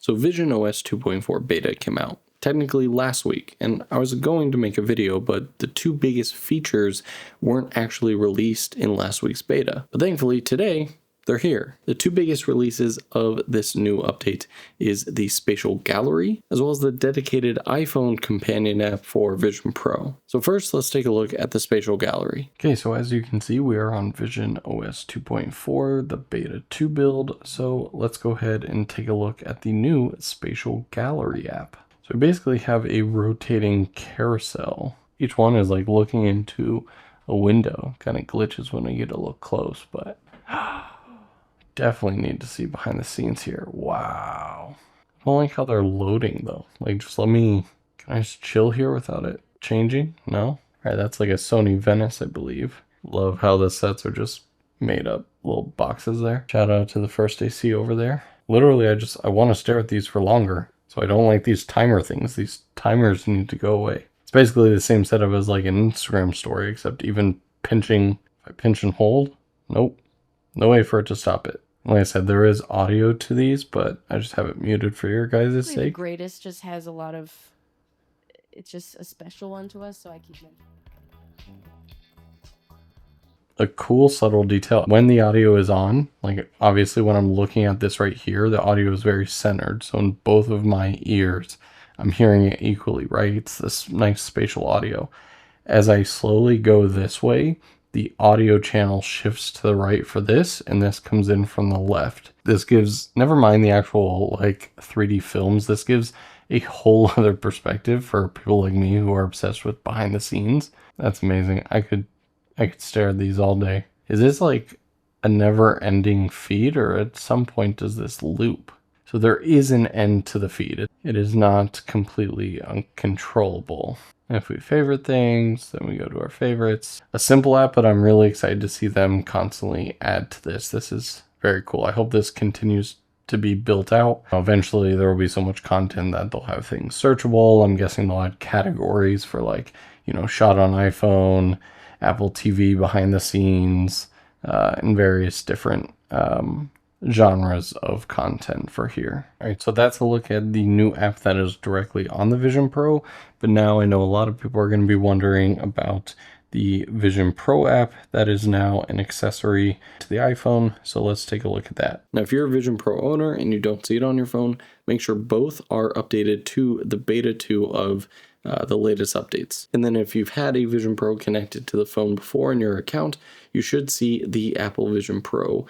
So VisionOS 2.4 beta came out technically last week, and I was going to make a video, but the two biggest features weren't actually released in last week's beta. But thankfully today, they're here. The two biggest releases of this new update is the Spatial Gallery, as well as the dedicated iPhone companion app for Vision Pro. So first, let's take a look at the Spatial Gallery. Okay, so as you can see, we are on VisionOS 2.4, the beta 2 build. So let's go ahead and take a look at the new Spatial Gallery app. So we basically have a rotating carousel. Each one is like looking into a window. Kind of glitches when we get a look close, but definitely need to see behind the scenes here. Wow. I don't like how they're loading though. Like, just can I just chill here without it changing? No? All right, that's like a Sony Venice, I believe. Love how the sets are just made up little boxes there. Shout out to the first AC over there. Literally, I want to stare at these for longer. So I don't like these timer things. These timers need to go away. It's basically the same setup as like an Instagram story, except even pinching, if I pinch and hold, nope. No way for it to stop it. Like I said, there is audio to these, but I just have it muted for your guys' sake. The greatest just has a lot of, it's just a special one to us, so I keep it. A cool subtle detail, when the audio is on, like obviously when I'm looking at this right here, the audio is very centered. So in both of my ears, I'm hearing it equally, right? It's this nice spatial audio. As I slowly go this way, the audio channel shifts to the right for this, and this comes in from the left. This gives, never mind the actual like 3D films, this gives a whole other perspective for people like me who are obsessed with behind the scenes. That's amazing. I could stare at these all day. Is this like a never-ending feed, or at some point does this loop? So there is an end to the feed. It is not completely uncontrollable. And if we favorite things, then we go to our favorites. A simple app, but I'm really excited to see them constantly add to this. This is very cool. I hope this continues to be built out. Eventually there will be so much content that they'll have things searchable. I'm guessing they'll add categories for like, shot on iPhone, Apple TV behind the scenes, and various different genres of content for here. All right, so that's a look at the new app that is directly on the Vision Pro. But now I know a lot of people are going to be wondering about the Vision Pro app that is now an accessory to the iPhone. So let's take a look at that. Now, if you're a Vision Pro owner and you don't see it on your phone, make sure both are updated to the beta 2 of the latest updates. And then if you've had a Vision Pro connected to the phone before in your account, you should see the Apple Vision Pro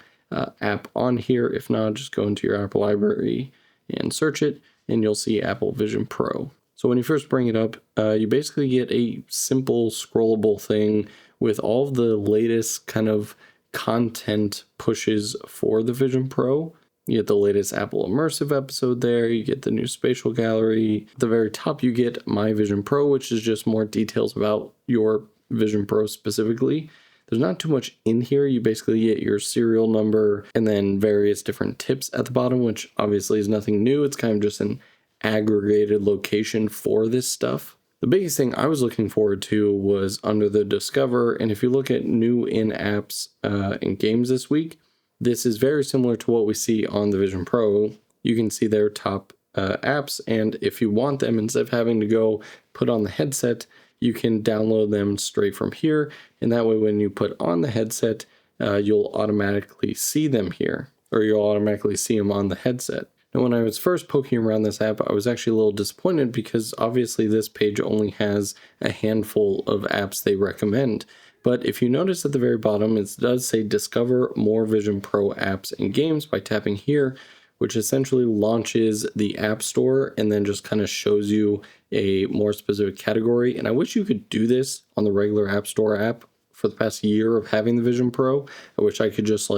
app on here. If not, just go into your Apple library and search it, and you'll see Apple Vision Pro. So when you first bring it up, you basically get a simple scrollable thing with all of the latest kind of content pushes for the Vision Pro. You get the latest Apple Immersive episode there, you get the new Spatial Gallery. At the very top, you get My Vision Pro, which is just more details about your Vision Pro specifically. There's not too much in here. You basically get your serial number and then various different tips at the bottom, which obviously is nothing new. It's kind of just an aggregated location for this stuff. The biggest thing I was looking forward to was under the Discover, and if you look at new in-apps and games this week, this is very similar to what we see on the Vision Pro. You can see their top apps, and if you want them, instead of having to go put on the headset, you can download them straight from here, and that way when you put on the headset, you'll automatically see them here, or you'll automatically see them on the headset. Now, when I was first poking around this app, I was actually a little disappointed because obviously this page only has a handful of apps they recommend. But if you notice at the very bottom, it does say discover more Vision Pro apps and games by tapping here, which essentially launches the App Store and then just kind of shows you a more specific category. And I wish you could do this on the regular App Store app for the past year of having the Vision Pro. I wish I could just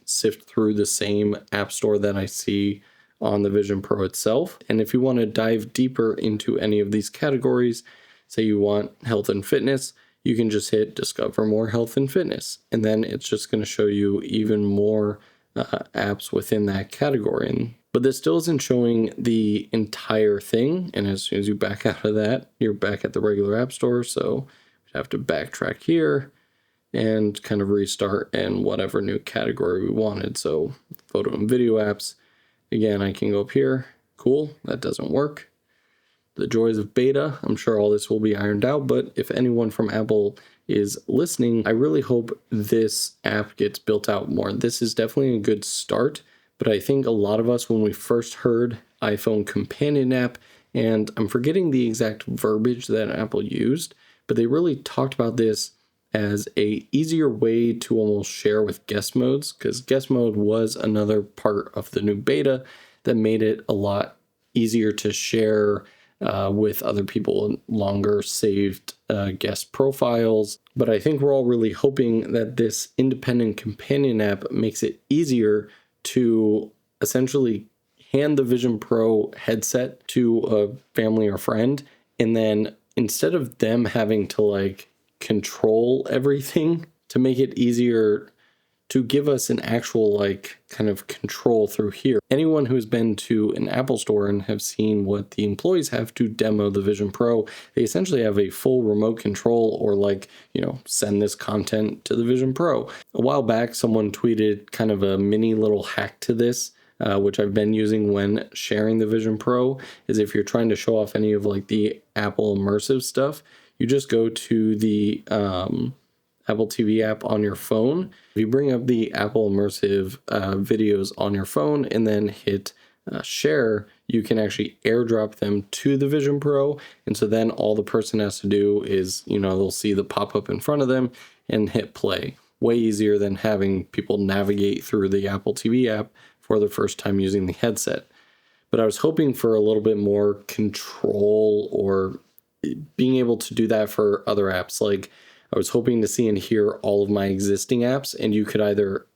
sift through the same App Store that I see on the Vision Pro itself. And if you want to dive deeper into any of these categories, say you want health and fitness, you can just hit discover more health and fitness. And then it's just going to show you even more apps within that category. But this still isn't showing the entire thing. And as soon as you back out of that, you're back at the regular App Store. So we have to backtrack here and kind of restart in whatever new category we wanted. So photo and video apps. Again, I can go up here. Cool, that doesn't work. The joys of beta. I'm sure all this will be ironed out, but if anyone from Apple is listening, I really hope this app gets built out more. This is definitely a good start, but I think a lot of us, when we first heard iPhone companion app, and I'm forgetting the exact verbiage that Apple used, but they really talked about this as a easier way to almost share with guest modes, because guest mode was another part of the new beta that made it a lot easier to share with other people and longer saved guest profiles. But I think we're all really hoping that this independent companion app makes it easier to essentially hand the Vision Pro headset to a family or friend, and then instead of them having to like control everything, to make it easier to give us an actual like kind of control through here. Anyone who's been to an Apple store and have seen what the employees have to demo the Vision Pro, they essentially have a full remote control, or like, you know, send this content to the Vision Pro. A while back, someone tweeted kind of a mini little hack to this, which I've been using when sharing the Vision Pro, is if you're trying to show off any of like the Apple immersive stuff, you just go to the Apple TV app on your phone. If you bring up the Apple immersive videos on your phone and then hit share, you can actually airdrop them to the Vision Pro. And so then all the person has to do is, you know, they'll see the pop-up in front of them and hit play. Way easier than having people navigate through the Apple TV app for the first time using the headset. But I was hoping for a little bit more control, or being able to do that for other apps. Like, I was hoping to see and hear all of my existing apps, and you could either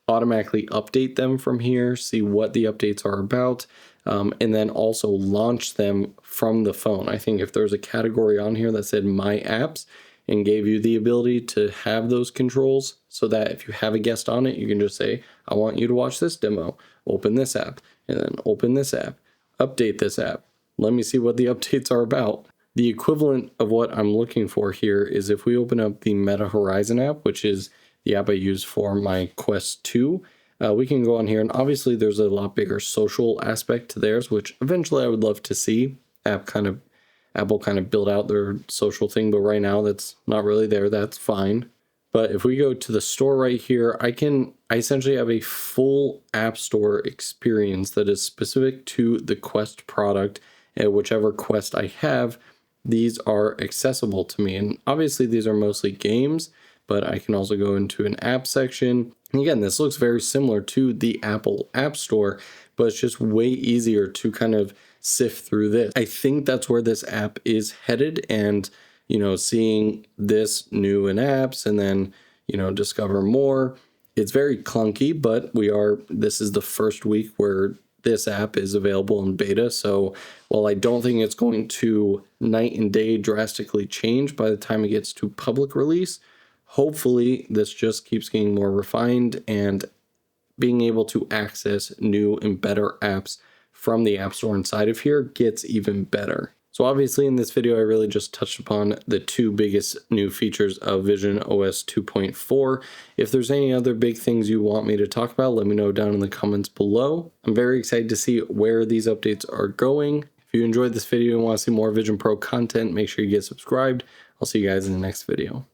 automatically update them from here, see what the updates are about, and then also launch them from the phone. I think if there's a category on here that said My Apps and gave you the ability to have those controls, so that if you have a guest on it, you can just say, I want you to watch this demo, open this app, and then open this app, update this app. Let me see what the updates are about. The equivalent of what I'm looking for here is if we open up the Meta Horizon app, which is the app I use for my Quest 2, we can go on here, and obviously there's a lot bigger social aspect to theirs, which eventually I would love to see Apple kind of build out their social thing, but right now that's not really there. That's fine. But if we go to the store right here, I essentially have a full App Store experience that is specific to the Quest product, and whichever Quest I have, these are accessible to me. And obviously these are mostly games, but I can also go into an app section. And again, this looks very similar to the Apple App Store, but it's just way easier to kind of sift through this. I think that's where this app is headed, and, you know, seeing this new in apps and then, you know, discover more. It's very clunky, but this is the first week where this app is available in beta. So while I don't think it's going to night and day drastically change by the time it gets to public release, hopefully this just keeps getting more refined, and being able to access new and better apps from the App Store inside of here gets even better. So obviously in this video, I really just touched upon the two biggest new features of VisionOS 2.4. If there's any other big things you want me to talk about, let me know down in the comments below. I'm very excited to see where these updates are going. If you enjoyed this video and want to see more Vision Pro content, make sure you get subscribed. I'll see you guys in the next video.